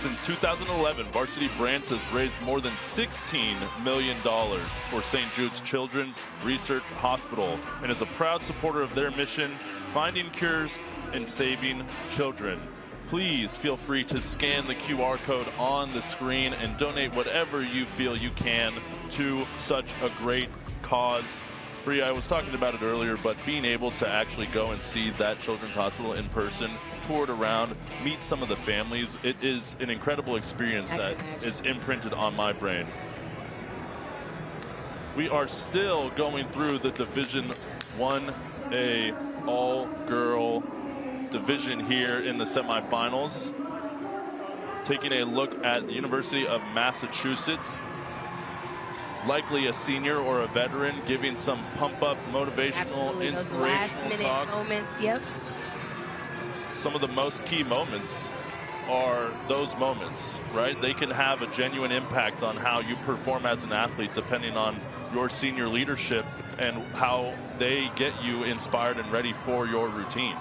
Since 2011, Varsity Brands has raised more than $16 million for St. Jude's Children's Research Hospital and is a proud supporter of their mission, finding cures and saving children. Please feel free to scan the QR code on the screen and donate whatever you feel you can to such a great cause. Bria, I was talking about it earlier, but being able to actually go and see that children's hospital in person, tour it around, meet some of the families, it is an incredible experience that is imprinted on my brain. We are still going through the Division 1A all-girl division here in the semifinals. Taking a look at the University of Massachusetts. Likely a senior or a veteran, giving some pump-up, motivational, inspirational last-minute talks. moments. Yep. Some of the most key moments are those moments, right? They can have a genuine impact on how you perform as an athlete, depending on your senior leadership and how they get you inspired and ready for your routine.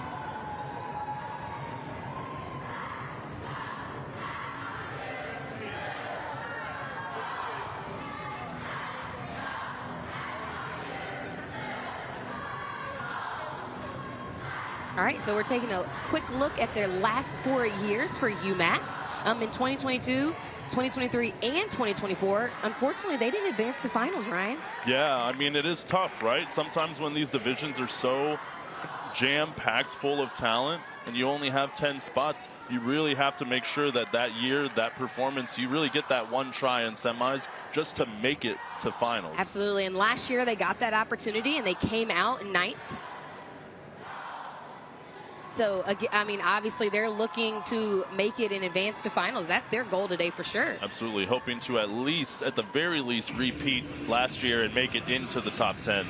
All right, so we're taking a quick look at their last 4 years for UMass. In 2022, 2023, and 2024, unfortunately, they didn't advance to finals, Ryan. Yeah, I mean, it is tough, right? Sometimes when these divisions are so jam-packed full of talent and you only have 10 spots, you really have to make sure that that year, that performance, you really get that one try in semis just to make it to finals. Absolutely, and last year they got that opportunity and they came out in 9th. So, I mean, obviously they're looking to make it in advance to finals. That's their goal today for sure. Absolutely, hoping to at least, at the very least, repeat last year and make it into the top 10.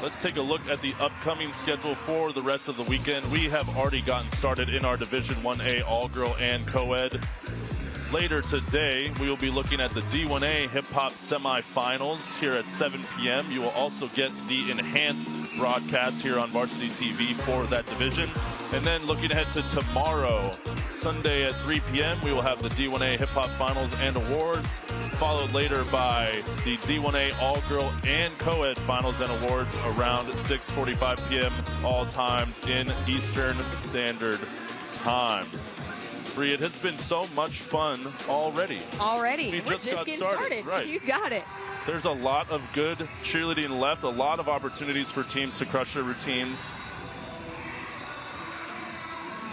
Let's take a look at the upcoming schedule for the rest of the weekend. We have already gotten started in our Division 1A all-girl and co-ed. Later today, we will be looking at the D1A hip-hop semifinals here at 7 p.m. You will also get the enhanced broadcast here on Varsity TV for that division. And then looking ahead to tomorrow, Sunday at 3 p.m., we will have the D1A hip-hop finals and awards, followed later by the D1A all-girl and co-ed finals and awards around 6:45 p.m. all times in Eastern Standard Time. Bree, it has been so much fun already. We're just getting started. Right. You got it. There's a lot of good cheerleading left, a lot of opportunities for teams to crush their routines.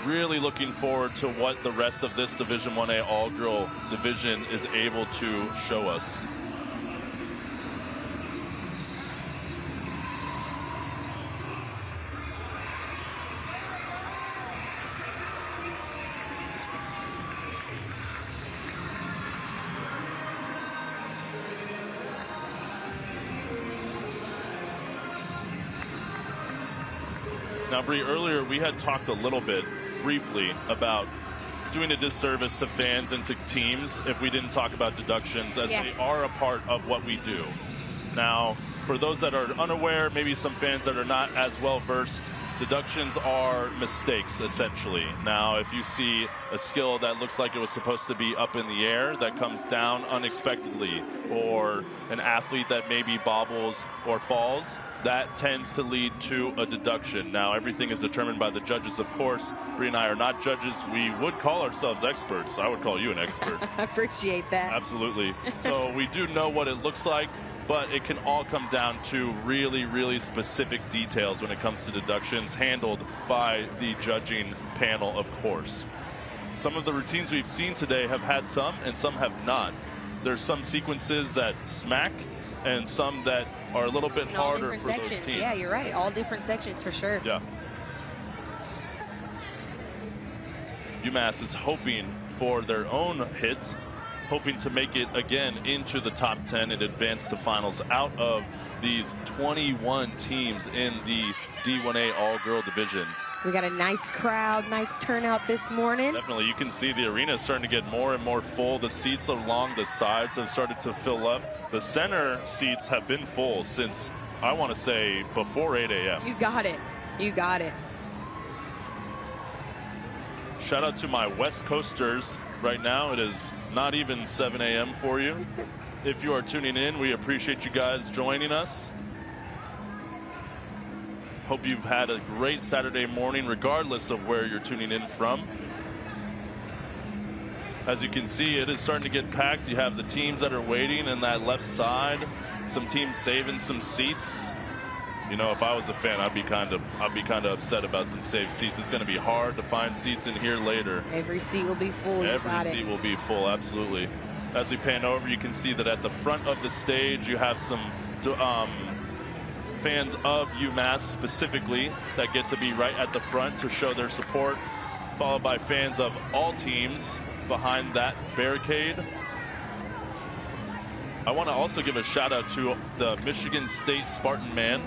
Really looking forward to what the rest of this Division 1A all-girl division is able to show us. Now, Bree, earlier we had talked a little bit briefly about doing a disservice to fans and to teams if we didn't talk about deductions, as they are a part of what we do. Now, for those that are unaware, maybe some fans that are not as well versed, deductions are mistakes, essentially. Now, if you see a skill that looks like it was supposed to be up in the air that comes down unexpectedly, or an athlete that maybe bobbles or falls, that tends to lead to a deduction. Now, everything is determined by the judges, of course. Bree and I are not judges. We would call ourselves experts. I would call you an expert. I appreciate that. Absolutely. So we do know what it looks like, but it can all come down to really, really specific details when it comes to deductions handled by the judging panel, of course. Some of the routines we've seen today have had some, and some have not. There's some sequences that smack, and some that are a little bit harder for those teams. Yeah, you're right. All different sections for sure. Yeah. UMass is hoping for their own hit, hoping to make it again into the top 10 and advance to finals out of these 21 teams in the D1A all-girl division. We got a nice crowd, nice turnout this morning. Definitely, you can see the arena is starting to get more and more full. The seats along the sides have started to fill up. The center seats have been full since, I want to say, before 8 a.m. You got it. You got it. Shout out to my West Coasters. Right now, it is not even 7 a.m. for you. If you are tuning in, we appreciate you guys joining us. Hope you've had a great Saturday morning, regardless of where you're tuning in from. As you can see, it is starting to get packed. You have the teams that are waiting in that left side. Some teams saving some seats. You know, if I was a fan, I'd be kind of upset about some saved seats. It's going to be hard to find seats in here later. Every seat will be full. Every seat will be full, absolutely. As we pan over, you can see that at the front of the stage, you have some fans of UMass specifically that get to be right at the front to show their support, followed by fans of all teams behind that barricade. I want to also give a shout out to the Michigan State Spartan man.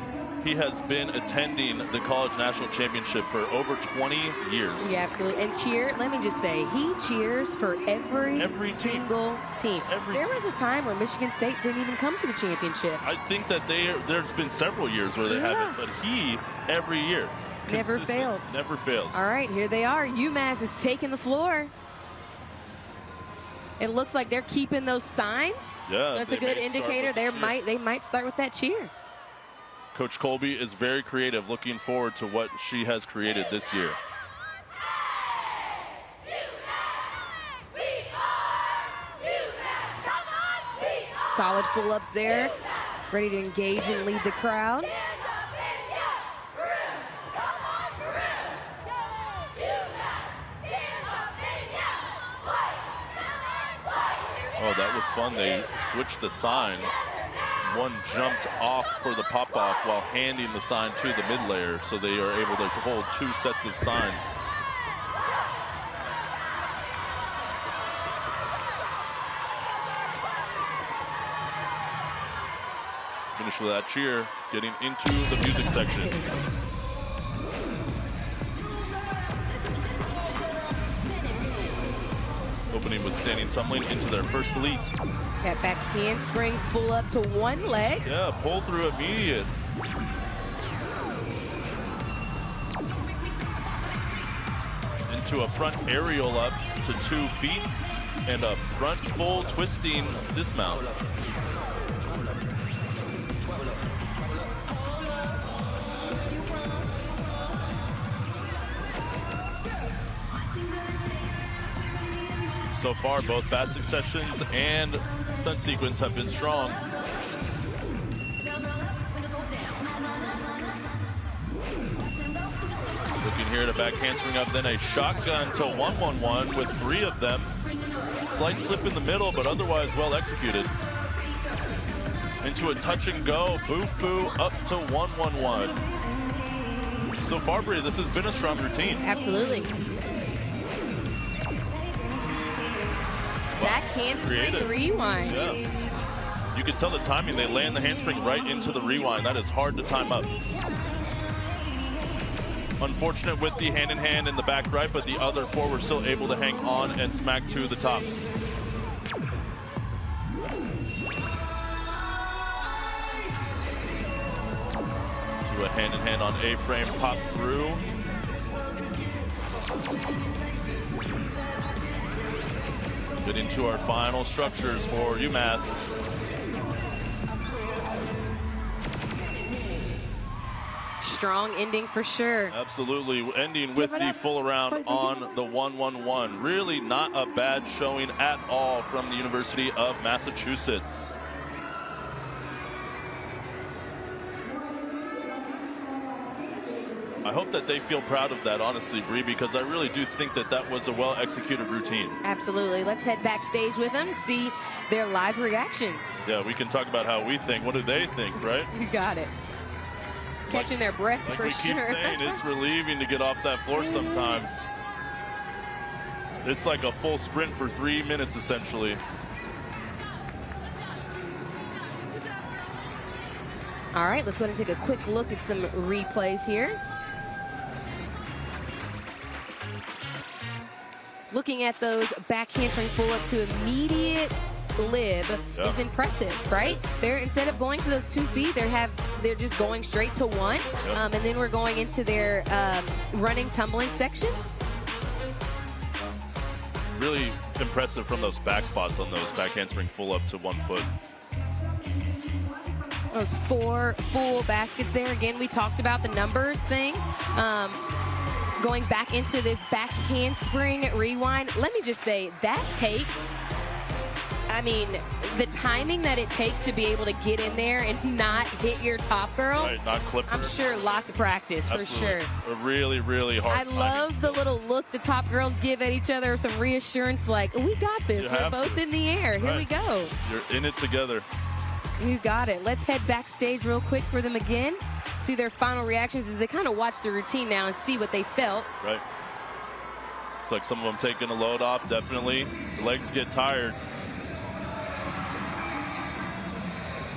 He has been attending the College National Championship for over 20 years. Yeah, absolutely. And let me just say, he cheers for every single team. There was a time where Michigan State didn't even come to the championship. I think that there's been several years where they haven't, but he, every year, never fails. Never fails. All right, here they are. UMass is taking the floor. It looks like they're keeping those signs. Yeah, that's a good indicator. They might start with that cheer. Coach Colby is very creative, looking forward to what she has created this year. Solid pull-ups there, ready to engage and lead the crowd. Oh, that was fun. They switched the signs. One jumped off for the pop-off while handing the sign to the mid-layer, so they are able to hold two sets of signs. Finish with that cheer, getting into the music section. Opening with standing tumbling into their first lead. That back handspring full up to one leg. Yeah, pull through immediate. Into a front aerial up to 2 feet and a front full twisting dismount. So far, both basic sections and stunt sequence have been strong. Looking here at a back handspring up, then a shotgun to 1-1-1 with 3 of them. Slight slip in the middle, but otherwise well executed. Into a touch and go, Boo-Foo up to 1-1-1. So far, Bria, this has been a strong routine. Absolutely. Back handspring rewind. Yeah. You can tell the timing. They land the handspring right into the rewind. That is hard to time up. Unfortunate with the hand-in-hand in the back right, but the other 4 were still able to hang on and smack to the top. To a hand-in-hand on A-frame, pop through. Get into our final structures for UMass. Strong ending for sure. Absolutely, ending with the full around on the 1-1-1. Really not a bad showing at all from the University of Massachusetts. I hope that they feel proud of that, honestly, Bree, because I really do think that that was a well-executed routine. Absolutely. Let's head backstage with them, see their live reactions. Yeah, we can talk about how we think. What do they think, right? You got it. Catching their breath for sure. Like we keep saying, it's relieving to get off that floor sometimes. It's like a full sprint for 3 minutes, essentially. All right, let's go ahead and take a quick look at some replays here. Looking at those back handspring full up to immediate lib is impressive, right? They're, instead of going to those 2 feet, they're just going straight to 1. And then we're going into their running, tumbling section. Really impressive from those back spots on those back handspring full up to 1 foot. Those 4 full baskets there. Again, we talked about the numbers thing. Going back into this back handspring rewind, let me just say that takes, I mean, the timing that it takes to be able to get in there and not hit your top girl. Right, not clip her. I'm sure lots of practice for sure. A really, really hard. I love the little look the top girls give at each other, some reassurance like, we got this. We're both in the air. Here we go. You're in it together. You got it. Let's head backstage real quick for them again. See their final reactions as they kind of watch the routine now and see what they felt. Right. Looks like some of them taking a load off, definitely. The legs get tired.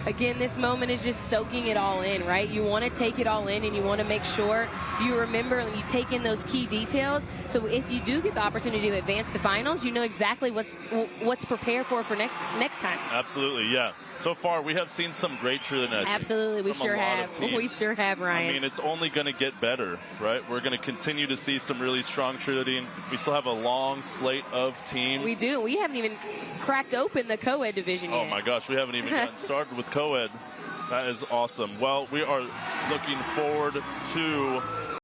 Again, this moment is just soaking it all in, right? You want to take it all in and you want to make sure you remember and you take in those key details. So if you do get the opportunity to advance to finals, you know exactly what's prepared for next time. Absolutely, yeah. So far, we have seen some great cheerleading. Absolutely, we sure have. We sure have, Ryan. I mean, it's only going to get better, right? We're going to continue to see some really strong cheerleading. We still have a long slate of teams. We do. We haven't even cracked open the co-ed division yet. Oh, my gosh. We haven't even gotten started with co-ed. That is awesome. Well, we are looking forward to